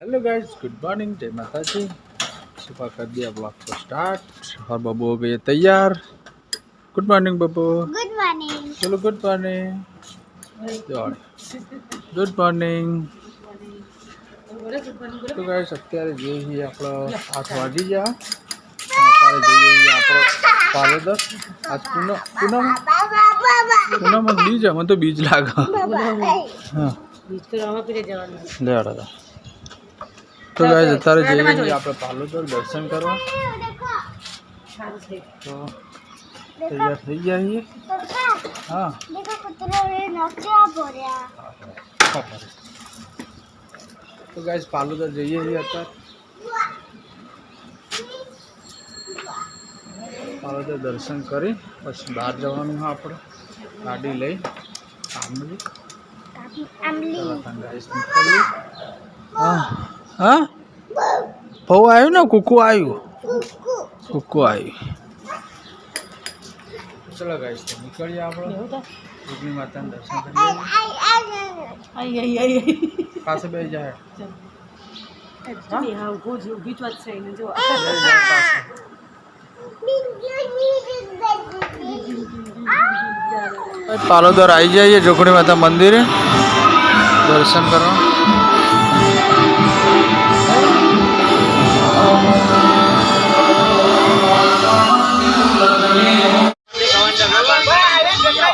Hello guys, good morning, जय माता जी। सुबह कर दिया ब्लॉग को स्टार्ट और बब्बू हो गई है तैयार। Good morning Babbu. Good morning. चलो गुड मॉर्निंग। Good morning. तो गाइस અત્યારે જે છે આપણો 8 વાગી ગયા। અત્યારે જઈએ આપણો પાલોદર। આજ પૂનમ બીજ મને તો બીજ લાગે। હા બીજ તો રામા પીરે જવાનું લે આડા। तो गाइस અત્યારે જઈએ આપણે પાલોદર દર્શન કરવા। તો તૈયાર થઈ ગયા છીએ। હા देखो कुतरा रे नक्शा पोर्या। तो गाइस पालोદર જઈએ છીએ અત્યારે। પાલોદર દર્શન કરી પછી બહાર જવાનું છે આપણે ગાડી લઈ આંબલી ગાઈસ નીકળીએ। હા હા બહુ આવ્યું ને કુકુ આવ્યું કુકુ આવ્યું। ચલો ગાઈસ તો નીકળીએ આપણે રૂકની માતાના દર્શન કરીએ। आई आई आई પાસે બેસી જાય। તમે હા ઉભો જ ઊભી જ વાત છે ને જો પાલોદર આવી જઈએ જોગણી માતા મંદિરે દર્શન કરવા।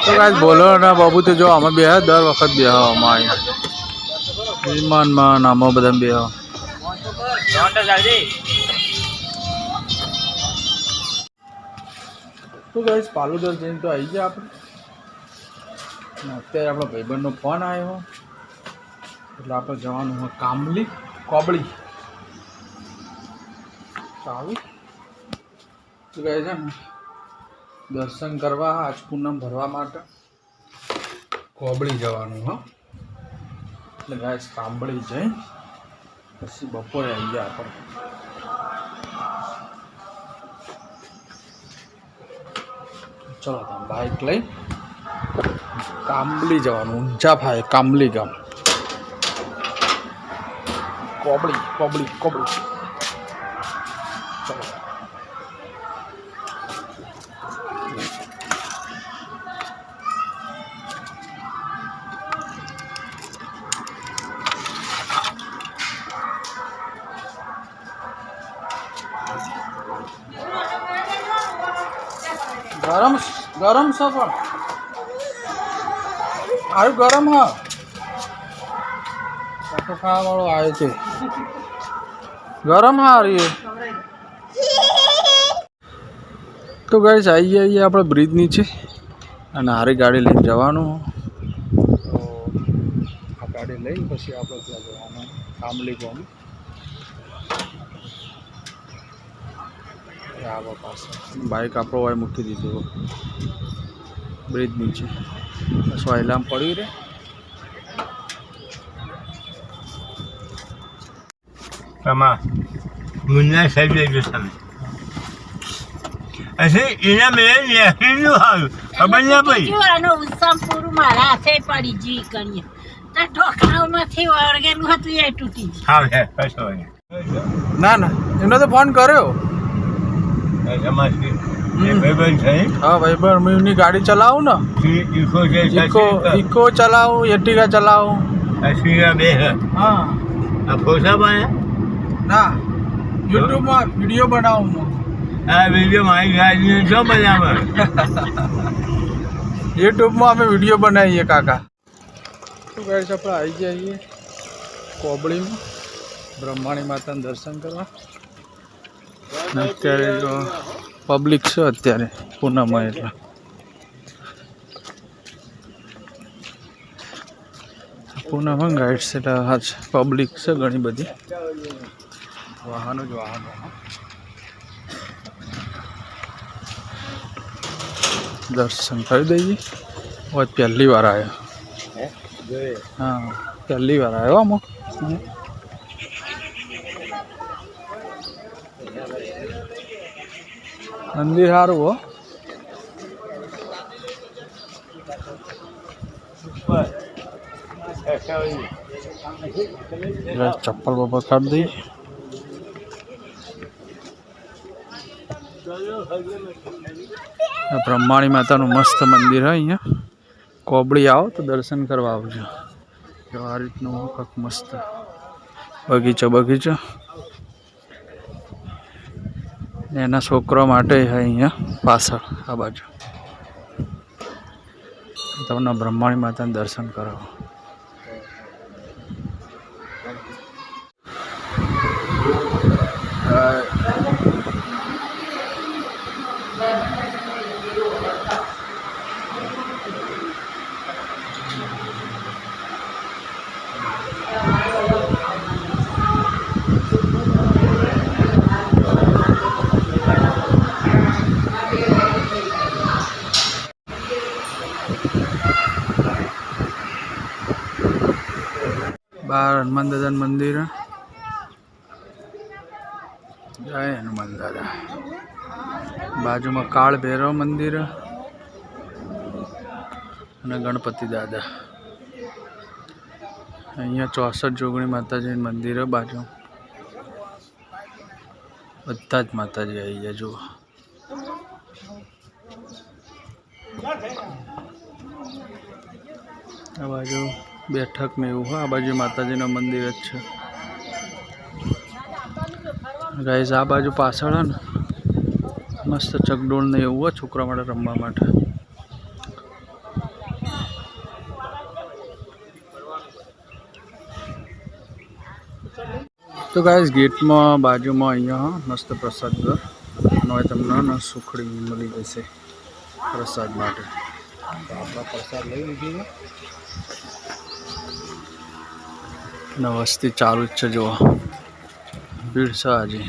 तो गाइस बोलो ना बाबू तो जो हमें बे दर वक्त बे विमान में नाम बदा बे। तो गाइस पालोદર જઈને તો આવી ગયા આપણે। અત્યારે આપણા ભાઈબંધનો ફોન આવ્યો એટલે આપણે જવાનું હોય કામલી કોબળી ચાલુ। તો ગાઈસ છે ને દર્શન કરવા આજ પૂનમ ભરવા માટે કોબળી જવાનું હા। એટલે ગાઈસ કામળી જઈ પછી બપોરે આવી ગયા આપણે। ચલો તમે બાઇક લઈ કામલી જવાનું ઊંચા ભાઈ કામલી ગામ કોબળી કોબળી કોબળી ચલો। गरम गरम सब आयु गरम हाँ तो खावा वालों आए थे गरम हाँ रही है। तो गाइस आई जाइए આપણે બ્રિજ નીચે અને હારી ગાડી લઈને જવાનું। તો આ ગાડી લઈને પછી આપણે ત્યાં જવાનું કામલી ગામ। આવા પાસે બાઇક આપણો હોય મૂકી દીધું બ્રિજ નીચે સોયલામાં પડી રે। તમા મુન્ના સાહેબ લેજો તમે અસે એના મેં લેખીનું હાલ ખબર ના પડી જો આનો ઉત્સવ પૂરું મારા હાથે પડી જી કરીએ તો ઢોકળામાંથી વળગેલું હતું એ તૂટી ગયું। હા હે કશો ના ના એનો તો ફોન કર્યો સમાજથી એ ભાઈબંધ છે हाँ भाई पर मैं उन्हीं गाड़ी चलाऊँ ना ઈકો છે इको इको चलाऊँ एर्टिगा चलाऊँ। અશ્વિના બે હે हाँ આ ફોસા પાયા ना यूट्यूब में वीडियो बनाऊँ मैं આ વિડીયો મારી ગાડીને જો બનાવે यूट्यूब में हमें वीडियो बनाइए काका। तो गाइस આપણે આવી જઈએ કોબળીમાં બ્રહ્માણી માતાના દર્શન કરવા। અત્યારે જો પબ્લિક છે અત્યારે પૂનમમાં એટલે પૂનમમાં ગાઈડ્સ એટલે હાજ પબ્લિક છે ઘણી બધી વાહનો જ વાહનો। દર્શન કરી દઈએ और पहली बार आया हाँ पहली बार आया हम मंदिर हारू हो ઉપર કશો ચપ્પલ બપ્પલ કાઢી દઈએ. બ્રહ્માણી માતાનું મસ્ત મંદિર હોય અહીંયા. કોબળી આવો તો દર્શન કરવા આવજો. જો આ રીતનું કંઈક મસ્ત બગીચો ને એના છોકરા માટે અહીંયા પાછળ આ બાજુ તમને બ્રહ્માણી માતાના દર્શન કરાવો. બહાર હનુમાન દાદાનું મંદિર. જય હનુમાન દાદા. બાજુમાં કાળ ભૈરવ મંદિર અને ગણપતિ દાદા. અહીંયા 64 જોગણી માતાજીનું મંદિર બાજુ. બધા જ માતાજી આવી ગયા જુઓ. આ બાજુ બેઠક ને એવું હોય. આ બાજુ માતાજીનું મંદિર જ છે ગાઈસ. આ બાજુ પાછળ ને મસ્ત ચકડોળ ને એવું હોય છોકરા માટે રમવા માટે. તો ગાઈસ ગેટમાં બાજુમાં અહીંયા મસ્ત પ્રસાદ ઘર અને તમને સુખડી મળી જશે પ્રસાદ માટે. આપણા પ્રસાદ લઈ લીધી ને વસ્તી ચાલુ જ છે જોવા. ભીડ છે આજે.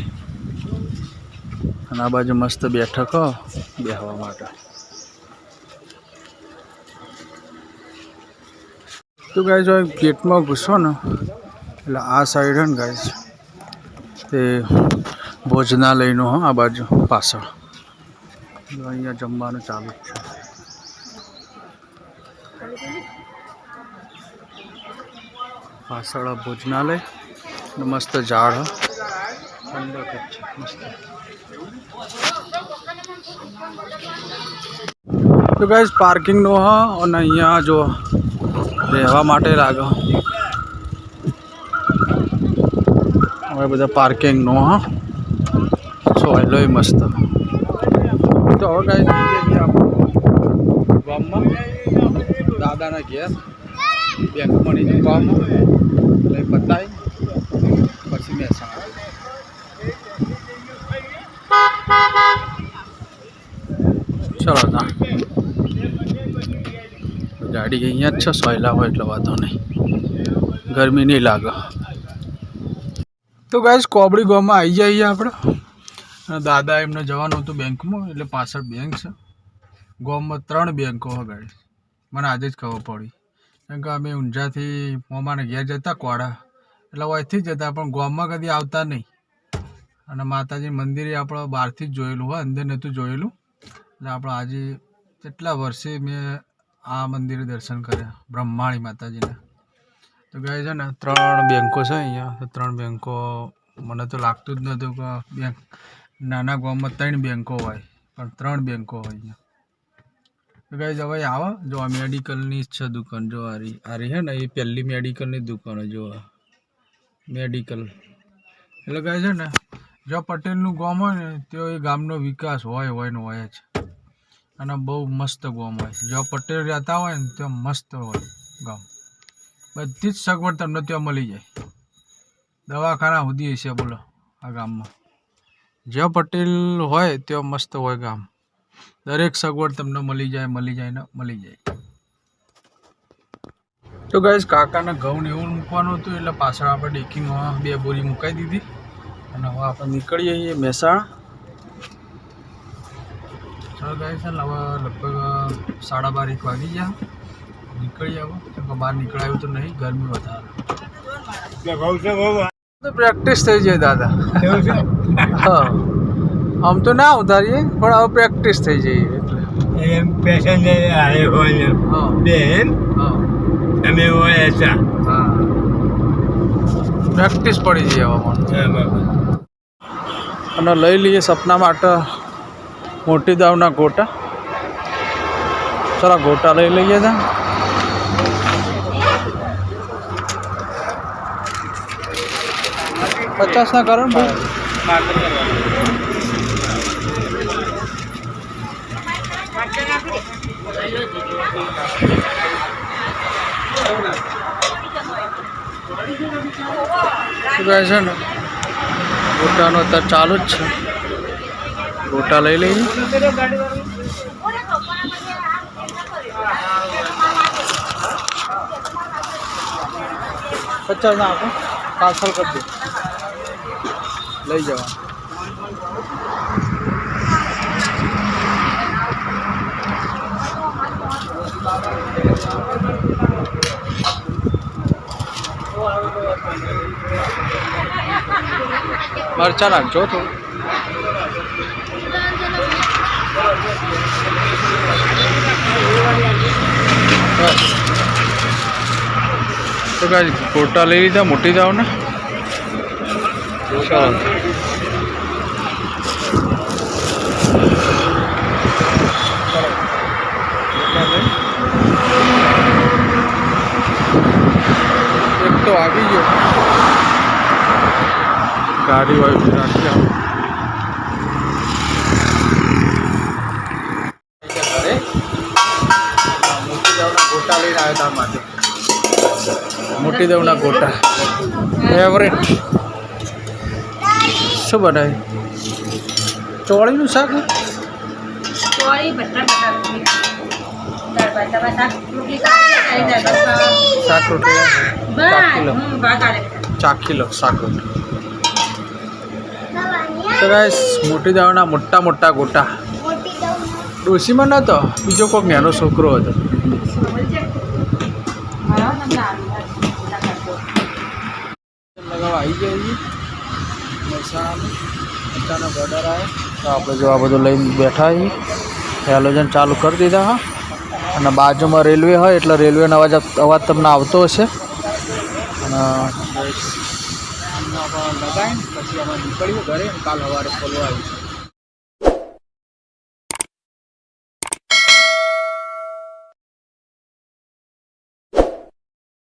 અને આ બાજુ મસ્ત બેઠક બેસવા માટે. તો ગાઈસ જો ગેટમાં ઘૂસો ને એટલે આ સાઈડ હે ને ગાઈસ તે ભોજનાલયનું આ બાજુ પાછળ અહીંયા જમવાનું ચાલુ જ છે. પાછળ ભોજનાલય મસ્ત ઝાડ ઠંડક જ છે મસ્ત. તો ગાઈસ પાર્કિંગનો અને અહીંયા જો રહેવા માટે લાગે હવે બધા પાર્કિંગનો સોયલો મસ્ત. તો હવે ગાઈસ ગામમાં દાદાના ઘેર બેંકમાં ની કામ એટલે બતાવી પછી મહેસાણા. ચલો તા ગાડી અહીંયા જ છે. સોયલા હોય એટલે વાંધો નહીં, ગરમી નહીં લાગે. તો ગાઈસ કોબડી ગામમાં આવી જઈએ આપણે. દાદા એમને જવાનું હતું બેંકમાં એટલે પાછળ બેંક છે. ગામમાં 3 બેંકો હોય ગાડી. મને આજે જ ખબર પડી કેમ કે અમે ઊંઝાથી મોમાને ઘેર જતા કોડા એટલે અહીંથી જ જતા પણ ગામમાં કદી આવતા નહીં. અને માતાજી મંદિરે આપણે બહારથી જ જોયેલું હોય, અંદર નહોતું જોયેલું. એટલે આપણે આજે કેટલા વર્ષે મેં આ મંદિરે દર્શન કર્યા બ્રહ્માણી માતાજીના. તો ગાય છે ને 3 બેંકો છે અહીંયા. તો 3 બેંકો મને તો લાગતું જ નહોતું કે બેંક નાના ગામમાં 3 બેંકો હોય પણ 3 બેંકો હોય અહીંયા. તો ગાય હવે આવો જો આ મેડિકલની જ છે દુકાન. જો આ રહી છે ને એ પહેલી મેડિકલની દુકાન. જો મેડિકલ એટલે ગાય છે ને જો પટેલનું ગામ હોય ને તો એ ગામનો વિકાસ હોય ને હોય જ. અને બહુ મસ્ત ગામ હોય. જો પટેલ રહેતા હોય ને તો મસ્ત હોય ગામ. બધી જ સગવડ તમને ત્યાં મળી જાય. દવાખાના સુધી હશે બોલો આ ગામમાં. જ્યાં પટેલ હોય ત્યાં મસ્ત હોય ગામ. દરેક સગવડ તમને મળી જાય ને મળી જાય. તો ગાઈસ કાકાને ઘઉં ને એવું મૂકવાનું હતું એટલે પાછળ આપણે ડેકીમાં 2 બોરી મુકાઈ દીધી. અને હવે આપણે નીકળીએ છીએ મહેસાણા. ચાલો ગાઈસ હવે લગભગ 12:30 વાગી ગયા. નીકળી આવો કેમ કે બહાર નીકળાયું તો નહીં, ગરમી વધારે. પ્રેક્ટિસ થઈ જાય દાદા. હા આમ તો ના ઉતારીએ પણ હવે પ્રેક્ટિસ થઈ જઈએ એટલે એમ પેસેન્જર આવે હોય ને બેન અમે હોય હતા. હા પ્રેક્ટિસ પડી જઈએ હવામાં અને લઈ લઈએ સપના માટે મોટી દાવના ગોટા. ચલો ગોટા લઈ લઈએ તા. પચાસ ના કરો ને છે ને ગોટાનો અત્યારે ચાલુ જ છે. ગોટા લઈ લઈએ. પચાસ ના આપો પાર્સલ કરી દો લઈ જવા. મરચા નાખજો થોડું. તો કાંઈ ગોટા લઈ લીધા મોટી જાવ ને. ચાલો એક તો આવી ગયો ગાડી વાળી રાખી આવો. મોટી દેવના ગોટા લઈને આવ્યો તાર માટે. મોટી દેવના ગોટા ફેવરેટ. શું બનાવ્યું? ચોળીનું શાક. ચોળી શાક રોટલી ચાખી લો શાક રોટલી. તો ગાઈસ મોટી દાવના મોટા મોટા ગોટા. ડોશીમાં નહોતો, બીજો કોઈક નાનો છોકરો હતો. લગાવવા આવી જાય મહેસાણામાં અચાનક ઓર્ડર આવ્યો તો આપણે જો આ બધું લઈને બેઠા છીએ. હેલોજન ચાલુ કરી દીધા હા. અને બાજુમાં રેલવે હોય એટલે રેલવેનો અવાજ તમને આવતો હશે. અને લગાવીને પછી અમે નીકળીએ ઘરે. કાલ સવારે ખોલવા આવીશું.